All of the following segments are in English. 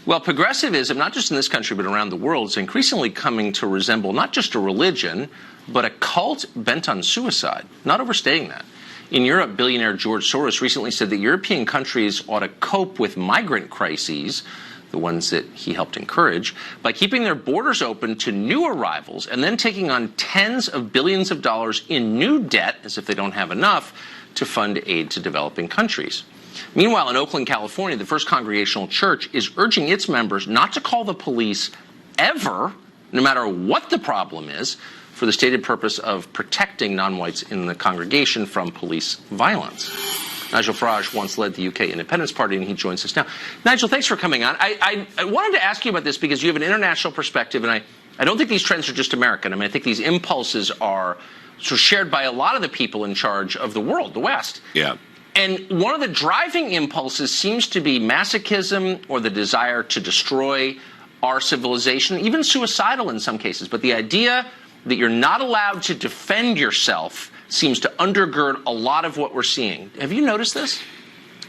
Well, progressivism, not just in this country but around the world, is increasingly coming to resemble not just a religion, but a cult bent on suicide. Not overstating that. In Europe, billionaire George Soros recently said that European countries ought to cope with migrant crises, the ones that he helped encourage, by keeping their borders open to new arrivals and then taking on tens of billions of dollars in new debt, as if they don't have enough, to fund aid to developing countries. Meanwhile, in Oakland, California, the First Congregational Church is urging its members not to call the police ever, no matter what the problem is, for the stated purpose of protecting non-whites in the congregation from police violence. Nigel Farage once led the UK Independence Party, and he joins us now. Nigel, thanks for coming on. I wanted to ask you about this because you have an international perspective, and I don't think these trends are just American. I mean, I think these impulses are sort of shared by a lot of the people in charge of the world, the West. Yeah. And one of the driving impulses seems to be masochism or the desire to destroy our civilization, even suicidal in some cases. But the idea that you're not allowed to defend yourself seems to undergird a lot of what we're seeing. Have you noticed this?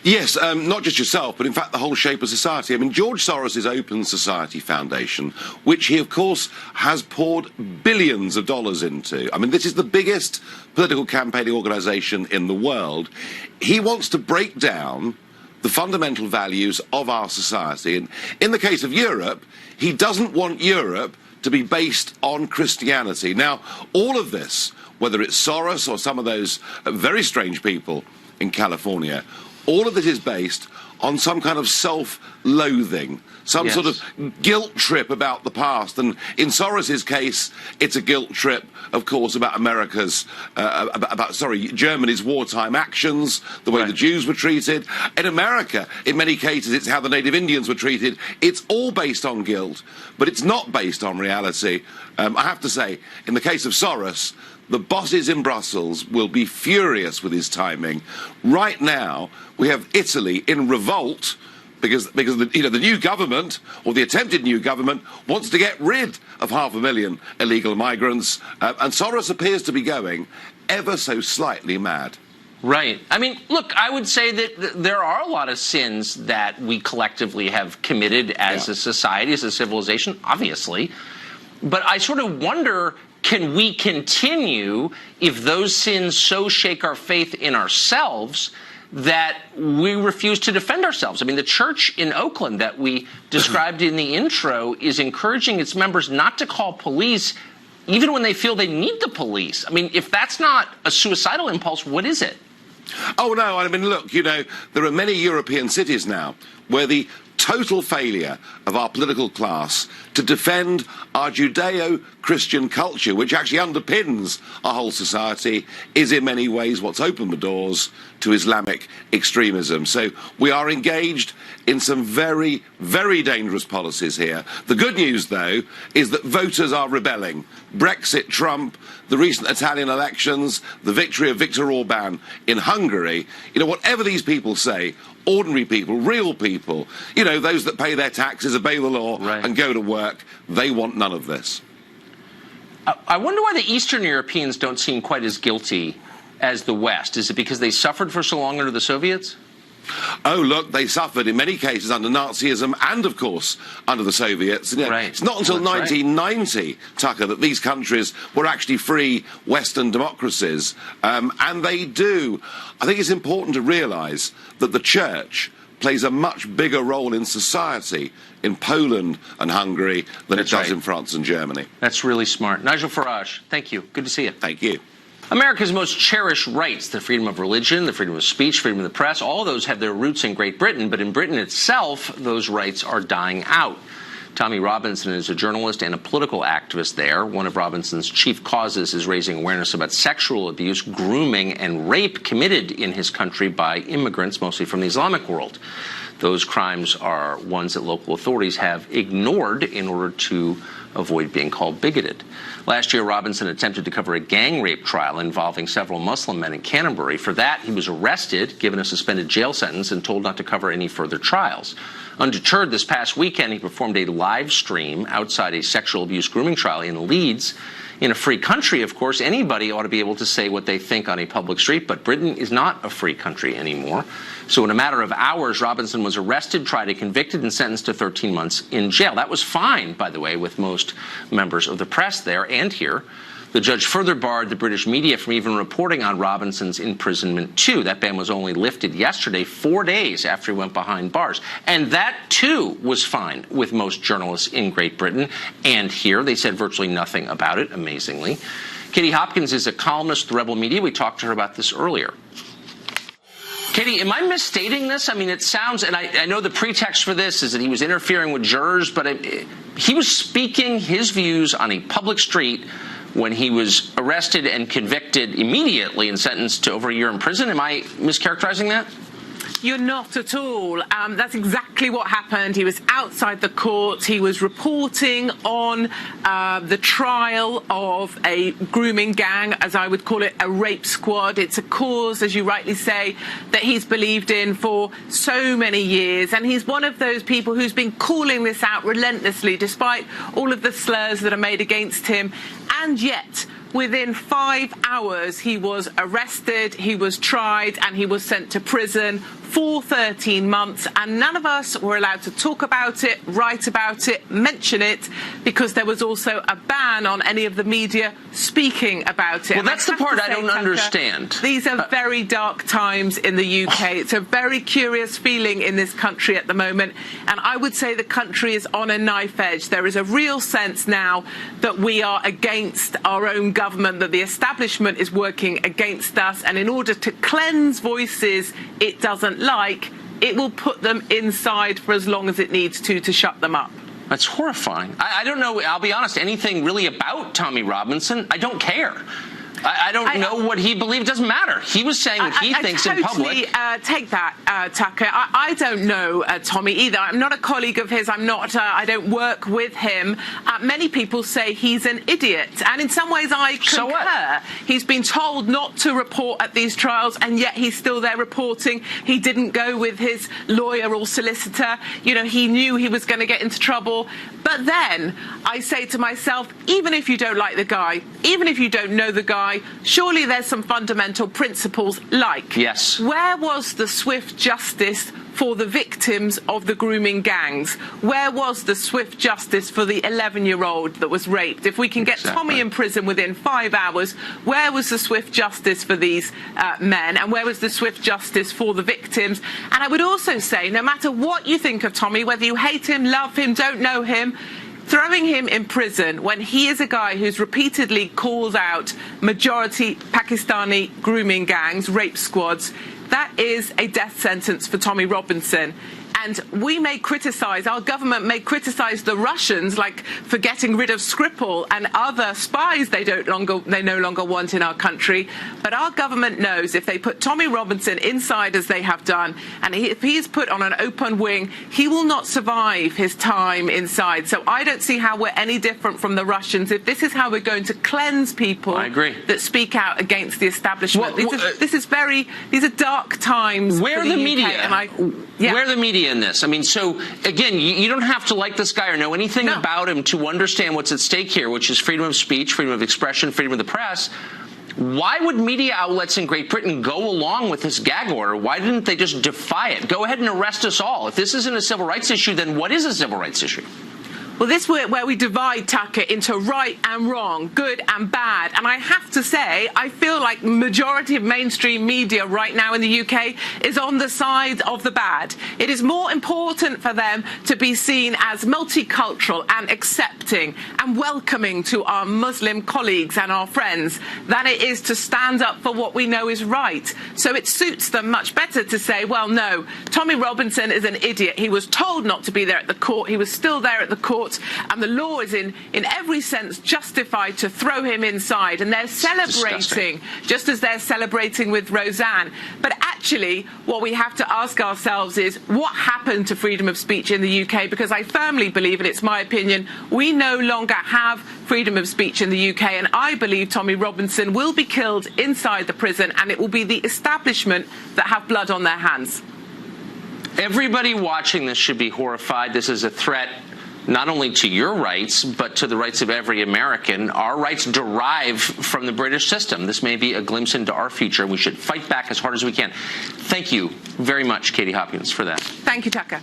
Yes, not just yourself, but in fact the whole shape of society. I mean, George Soros' Open Society Foundation, which he, of course, has poured billions of dollars into. I mean, this is the biggest political campaigning organisation in the world. He wants to break down the fundamental values of our society. And in the case of Europe, he doesn't want Europe to be based on Christianity. Now, all of this, whether it's Soros or some of those very strange people in California, all of this is based on some kind of self-loaththing, some sort of guilt trip about the past. And in Soros's case, it's a guilt trip, of course, about Germany's wartime actions, the way the Jews were treated. In America, in many cases, it's how the Native Indians were treated. It's all based on guilt, but it's not based on reality. I have to say, in the case of Soros, the bosses in Brussels will be furious with his timing. Right now, we have Italy in revolt because the new government, or the attempted new government, wants to get rid of 500,000 illegal migrants, and Soros appears to be going ever so slightly mad. Right. I mean, look, I would say that there are a lot of sins that we collectively have committed as a society, as a civilization, obviously. But I sort of wonder, can we continue if those sins so shake our faith in ourselves that we refuse to defend ourselves? I mean, the church in Oakland that we described in the intro is encouraging its members not to call police even when they feel they need the police. I mean, if that's not a suicidal impulse, what is it? Oh, no, I mean, look, there are many European cities now where the total failure of our political class to defend our Judeo-Christian culture, which actually underpins our whole society, is in many ways what's opened the doors to Islamic extremism. So we are engaged in some very, very dangerous policies here. The good news, though, is that voters are rebelling. Brexit, Trump, the recent Italian elections, the victory of Viktor Orban in Hungary, whatever these people say, ordinary people, real people, those that pay their taxes, obey the law, and go to work, they want none of this. I wonder why the Eastern Europeans don't seem quite as guilty as the West. Is it because they suffered for so long under the Soviets? Oh, look, they suffered in many cases under Nazism and, of course, under the Soviets. It's not until 1990, Tucker, that these countries were actually free Western democracies. And they do. I think it's important to realise that the church plays a much bigger role in society in Poland and Hungary than it does in France and Germany. That's really smart. Nigel Farage, thank you. Good to see you. Thank you. America's most cherished rights, the freedom of religion, the freedom of speech, freedom of the press, all of those have their roots in Great Britain, but in Britain itself, those rights are dying out. Tommy Robinson is a journalist and a political activist there. One of Robinson's chief causes is raising awareness about sexual abuse, grooming, and rape committed in his country by immigrants, mostly from the Islamic world. Those crimes are ones that local authorities have ignored in order to avoid being called bigoted. Last year, Robinson attempted to cover a gang rape trial involving several Muslim men in Canterbury. For that, he was arrested, given a suspended jail sentence, and told not to cover any further trials. Undeterred, this past weekend, he performed a live stream outside a sexual abuse grooming trial in Leeds. In a free country, of course, anybody ought to be able to say what they think on a public street, but Britain is not a free country anymore. So in a matter of hours, Robinson was arrested, tried and convicted, and sentenced to 13 months in jail. That was fine, by the way, with most members of the press there and here. The judge further barred the British media from even reporting on Robinson's imprisonment, too. That ban was only lifted yesterday, 4 days after he went behind bars. And that, too, was fine with most journalists in Great Britain. And here, they said virtually nothing about it, amazingly. Katie Hopkins is a columnist at the Rebel Media. We talked to her about this earlier. Katie, am I misstating this? I mean, it sounds, and I know the pretext for this is that he was interfering with jurors, but he was speaking his views on a public street when he was arrested and convicted immediately and sentenced to over a year in prison. Am I mischaracterizing that? You're not at all. That's exactly what happened. He was outside the court. He was reporting on the trial of a grooming gang, as I would call it, a rape squad. It's a cause, as you rightly say, that he's believed in for so many years. And he's one of those people who's been calling this out relentlessly, despite all of the slurs that are made against him. And yet, within 5 hours, he was arrested, he was tried, and he was sent to prison for 13 months. And none of us were allowed to talk about it, write about it, mention it, because there was also a ban on any of the media speaking about it. Well, that's the part I don't understand. These are very dark times in the UK. It's a very curious feeling in this country at the moment. And I would say the country is on a knife edge. There is a real sense now that we are against our own government, that the establishment is working against us. And in order to cleanse voices it doesn't like, it will put them inside for as long as it needs to shut them up. That's horrifying. I don't know, I'll be honest, anything really about Tommy Robinson. I don't care. I don't know what he believed. It doesn't matter. He was saying what he thinks in public. Take that, Tucker. I don't know Tommy either. I'm not a colleague of his. I don't work with him. Many people say he's an idiot. And in some ways I concur. So what? He's been told not to report at these trials, and yet he's still there reporting. He didn't go with his lawyer or solicitor. You know, he knew he was going to get into trouble. But then I say to myself, even if you don't like the guy, even if you don't know the guy, surely there's some fundamental principles like, yes, where was the swift justice for the victims of the grooming gangs? Where was the swift justice for the 11-year-old that was raped? If we can get Tommy in prison within 5 hours, where was the swift justice for these men? And where was the swift justice for the victims? And I would also say, no matter what you think of Tommy, whether you hate him, love him, don't know him, throwing him in prison when he is a guy who's repeatedly called out majority Pakistani grooming gangs, rape squads, that is a death sentence for Tommy Robinson. And we may criticise, our government may criticise the Russians, like for getting rid of Skripal and other spies they no longer want in our country. But our government knows if they put Tommy Robinson inside as they have done, and if he's put on an open wing, he will not survive his time inside. So I don't see how we're any different from the Russians. If this is how we're going to cleanse people that speak out against the establishment, these are dark times. Where for the UK, media? Where the media in this? I mean, so again, you don't have to like this guy or know anything about him to understand what's at stake here, which is freedom of speech, freedom of expression, freedom of the press. Why would media outlets in Great Britain go along with this gag order? Why didn't they just defy it? Go ahead and arrest us all. If this isn't a civil rights issue, then what is a civil rights issue? Well, this is where we divide, Tucker, into right and wrong, good and bad. And I have to say, I feel like the majority of mainstream media right now in the UK is on the side of the bad. It is more important for them to be seen as multicultural and accepting and welcoming to our Muslim colleagues and our friends than it is to stand up for what we know is right. So it suits them much better to say, well, no, Tommy Robinson is an idiot. He was told not to be there at the court. He was still there at the court. And the law is in every sense justified to throw him inside. And they're celebrating, just as they're celebrating with Roseanne. But actually, what we have to ask ourselves is, what happened to freedom of speech in the UK? Because I firmly believe, and it's my opinion, we no longer have freedom of speech in the UK. And I believe Tommy Robinson will be killed inside the prison, and it will be the establishment that have blood on their hands. Everybody watching this should be horrified. This is a threat not only to your rights, but to the rights of every American. Our rights derive from the British system. This may be a glimpse into our future. We should fight back as hard as we can. Thank you very much, Katie Hopkins, for that. Thank you, Tucker.